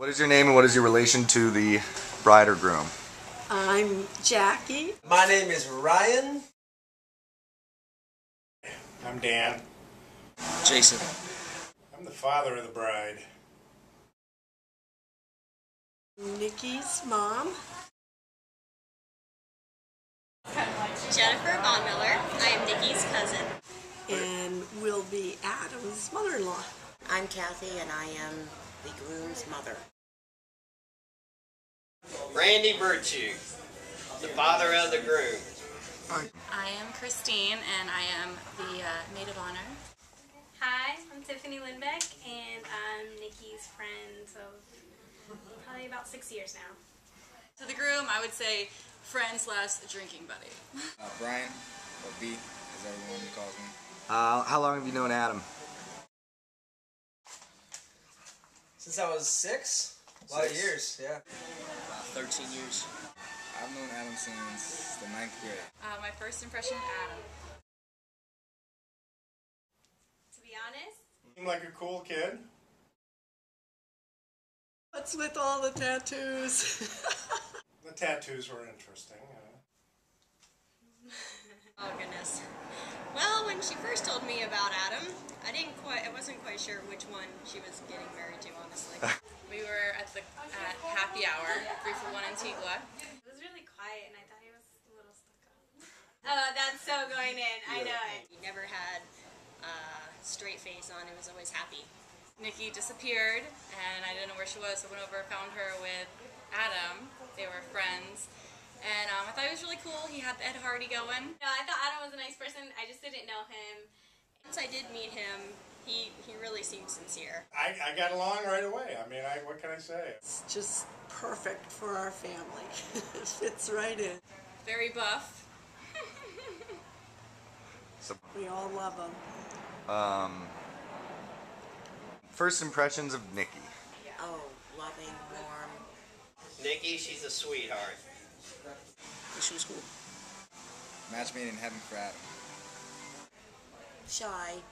What is your name and what is your relation to the bride or groom? I'm Jackie. My name is Ryan. I'm Dan. Jason. I'm the father of the bride. Nikki's mom. Jennifer Von Miller. I am Nikki's cousin. And will be Adam's mother-in-law. I'm Kathy and I am the groom's mother. Randy Virtue, the father of the groom. I am Christine and I am the maid of honor. Hi, I'm Tiffany Lindbeck and I'm Nikki's friend of probably about 6 years now. To the groom, I would say friend / drinking buddy. Brian, or B, as everyone calls me. How long have you known Adam? Since I was 6? A lot of years, yeah. 13 years. I've known Adam since the 9th grade. My first impression of Adam. To be honest, Seemed like a cool kid. What's with all the tattoos? The tattoos were interesting. Oh goodness. Well, when she first told me about Adam, I wasn't quite sure which one she was getting married to, honestly. We were at happy hour, 3 for 1 Antigua. it was really quiet and I thought he was a little stuck up. Oh, that's so going in. I know it. He never had a straight face on. He was always happy. Nikki disappeared and I didn't know where she was, so I went over and found her with Adam. They were friends. And I thought he was really cool. He had Ed Hardy going. No, I thought Adam was a nice person. I just didn't know him. Once I did meet him, he really seemed sincere. I got along right away. I mean, what can I say? It's just perfect for our family. It fits right in. Very buff. We all love him. First impressions of Nikki. Oh, loving, warm. Nikki, she's a sweetheart. She was cool. Match made in heaven for Adam. Shy,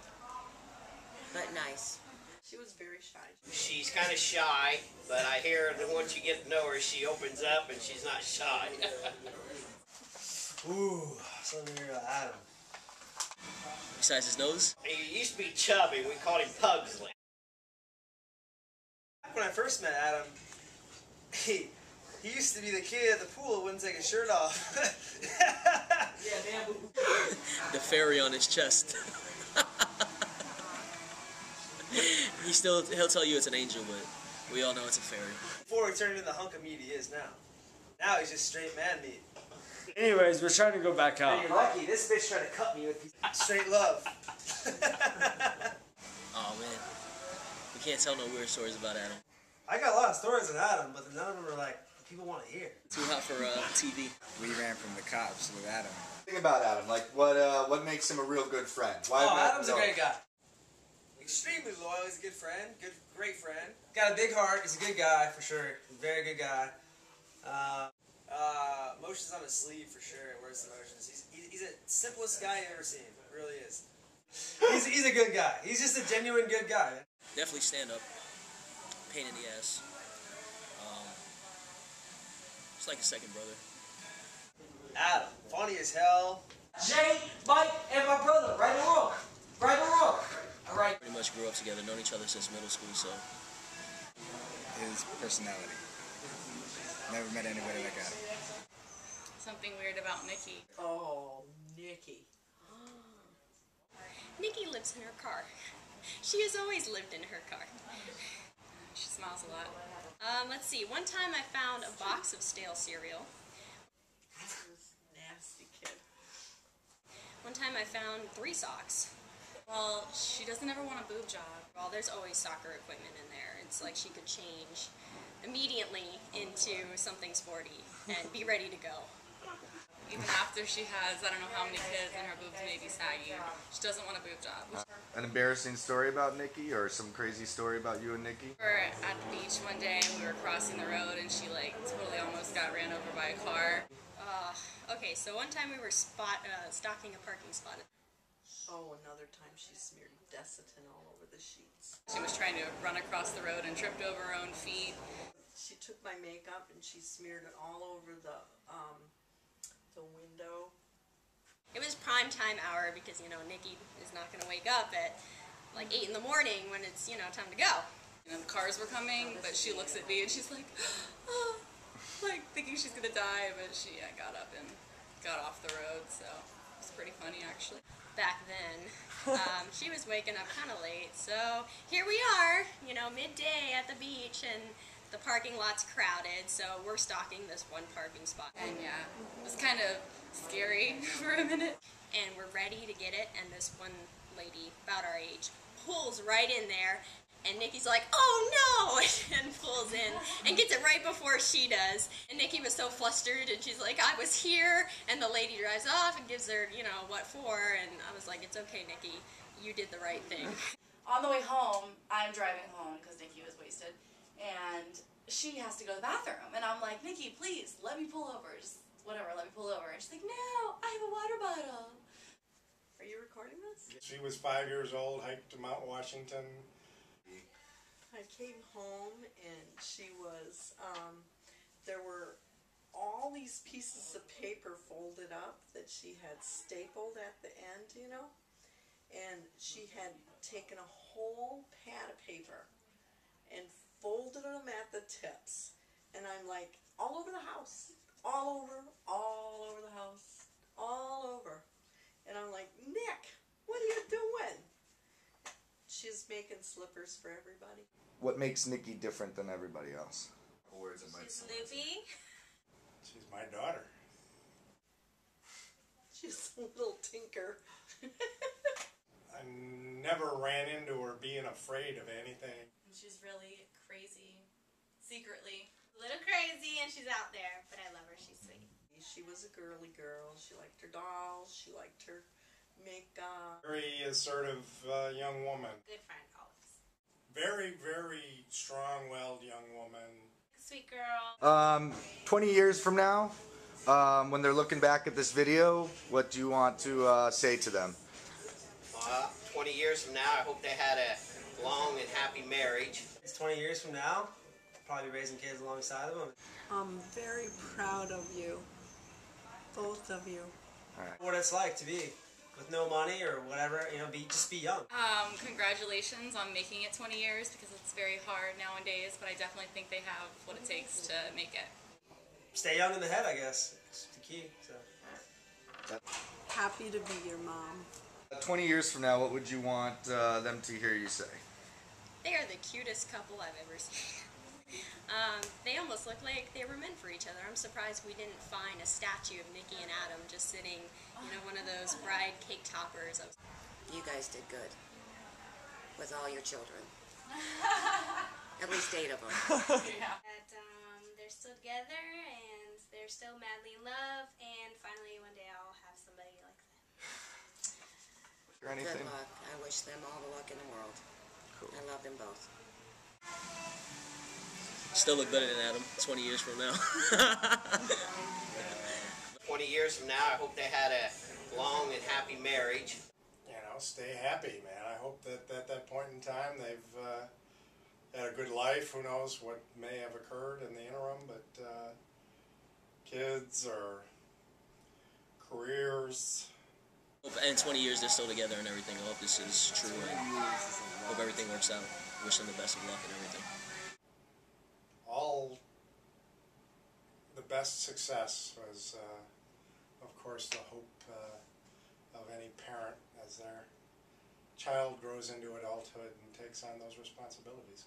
but nice. She was very shy. She's kind of shy, but I hear that once you get to know her, she opens up and she's not shy. Ooh, something here about Adam. Besides his nose? He used to be chubby. We called him Pugsley. When I first met Adam, he used to be the kid at the pool who wouldn't take his shirt off. The fairy on his chest. He'll tell you it's an angel, but we all know it's a fairy. Before he turned into the hunk of meat he is now. Now he's just straight man meat. Anyways, we're trying to go back out. Hey, you're lucky. This bitch tried to cut me with straight love. Oh man, we can't tell no weird stories about Adam. I got a lot of stories on Adam, but none of them are like people want to hear. Too hot for TV. We ran from the cops with Adam. Think about Adam. Like, what makes him a real good friend? Adam's a great guy. Extremely loyal. He's a good friend. Great friend. Got a big heart. He's a good guy for sure. Very good guy. Emotions on his sleeve for sure. Wears the emotions. He's the simplest guy I've ever seen. Really is. He's a good guy. He's just a genuine good guy. Definitely stand up. Pain in the ass. It's like a second brother. Adam, funny as hell. Jay, Mike, and my brother, right or wrong? Right or wrong? All right. Pretty much grew up together, known each other since middle school, so. His personality. Never met anybody like Adam. Something weird about Nikki. Oh, Nikki. Nikki lives in her car. She has always lived in her car. She smiles a lot. Let's see. One time I found a box of stale cereal. Nasty kid. One time I found 3 socks. Well, she doesn't ever want a boob job. Well, there's always soccer equipment in there. It's like she could change immediately into something sporty and be ready to go. Even after she has, I don't know how many kids and her boobs may be saggy, she doesn't want a boob job. An embarrassing story about Nikki, or some crazy story about you and Nikki? We were at the beach one day and we were crossing the road and she like totally almost got ran over by a car. Okay, so one time we were stocking a parking spot. Oh, another time she smeared Desitin all over the sheets. She was trying to run across the road and tripped over her own feet. She took my makeup and she smeared it all over the window. It was prime time hour because, you know, Nikki is not going to wake up at like 8 in the morning when it's, you know, time to go. And the cars were coming, but she looks at me and she's like, oh, like thinking she's going to die, but she got up and got off the road, so it was pretty funny actually. Back then, she was waking up kind of late, so here we are, you know, midday at the beach, and the parking lot's crowded, so we're stalking this one parking spot. And yeah, it was kind of scary for a minute. And we're ready to get it, and this one lady, about our age, pulls right in there, and Nikki's like, oh no, and pulls in, and gets it right before she does. And Nikki was so flustered, and she's like, I was here, and the lady drives off and gives her, you know, what for, and I was like, it's okay, Nikki, you did the right thing. On the way home, I'm driving home because Nikki was wasted, and she has to go to the bathroom, and I'm like, Nikki, please, let me pull over, just whatever, let me pull over. And she's like, no, I have a water bottle. Are you recording this? She was 5 years old, hiked to Mount Washington. I came home and she was, there were all these pieces of paper folded up that she had stapled at the end, you know, and she had taken a whole pad of paper and folded them at the tips, and I'm like, all over the house, all over the house, all over, and I'm like, Nick, what are you doing? She's making slippers for everybody. What makes Nikki different than everybody else? She's loopy. She's my daughter. She's a little tinker. I never ran into her being afraid of anything. She's really crazy, secretly. A little crazy, and she's out there, but I love her. She's sweet. She was a girly girl. She liked her dolls. She liked her makeup. Very assertive young woman. Good friend, always. Very, very strong-willed young woman. Sweet girl. 20 years from now, when they're looking back at this video, what do you want to say to them? 20 years from now, I hope they had a long and happy marriage. It's 20 years from now, probably raising kids alongside of them. I'm very proud of you, both of you. All right. What it's like to be with no money or whatever, you know, just be young. Congratulations on making it 20 years because it's very hard nowadays, but I definitely think they have what it takes to make it. Stay young in the head, I guess. It's the key. So. Happy to be your mom. 20 years from now, what would you want them to hear you say? They are the cutest couple I've ever seen. They almost look like they were meant for each other. I'm surprised we didn't find a statue of Nikki and Adam just sitting, you know, one of those bride cake toppers. You guys did good. With all your children. At least 8 of them. That they're still together, and they're still madly in love, and finally one day I'll have somebody like that. Or anything? Good luck. I wish them all the luck in the world. Cool. I love them both. Still look better than Adam 20 years from now. 20 years from now, I hope they had a long and happy marriage. You know, stay happy, man. I hope that at that point in time they've had a good life. Who knows what may have occurred in the interim, but kids or careers. And 20 years they're still together and everything. I hope this is true and hope everything works out. Wish them the best of luck and everything. All the best success was, of course, the hope of any parent as their child grows into adulthood and takes on those responsibilities.